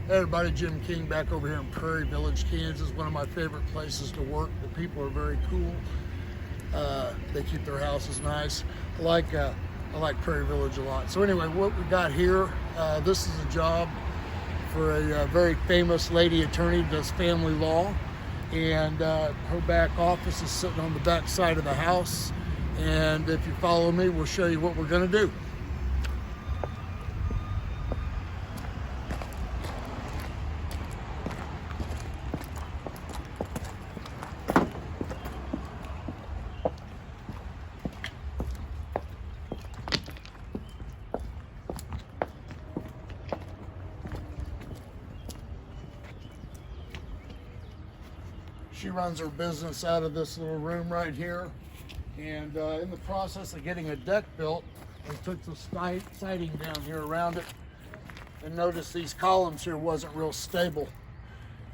Hey everybody, Jim King back over here in Prairie Village, Kansas. One of my favorite places to work. The people are very cool. They keep their houses nice. I like Prairie Village a lot. So anyway, what we got here, this is a job for a very famous lady attorney who does family law. And her back office is sitting on the back side of the house. And if you follow me, we'll show you what we're gonna do. She runs her business out of this little room right here. And in the process of getting a deck built, I took the siding down here around it and noticed these columns here wasn't real stable.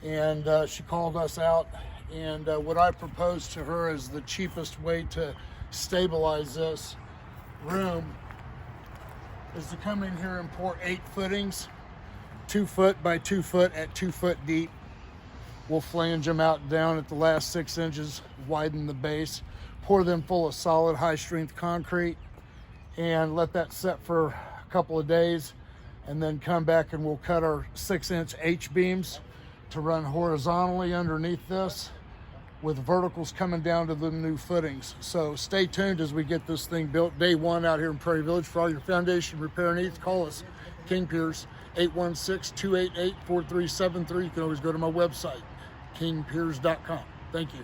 And she called us out, and what I proposed to her is the cheapest way to stabilize this room is to come in here and pour 8 footings, 2 foot by 2 foot at 2 foot deep. We'll flange them out down at the last 6 inches, widen the base, pour them full of solid high strength concrete, and let that set for a couple of days, and then come back and we'll cut our 6-inch H-beams to run horizontally underneath this with verticals coming down to the new footings. So stay tuned as we get this thing built. Day one out here in Prairie Village. For all your foundation repair needs, call us, King Piers, 816-288-4373. You can always go to my website, kingpiers.com. Thank you.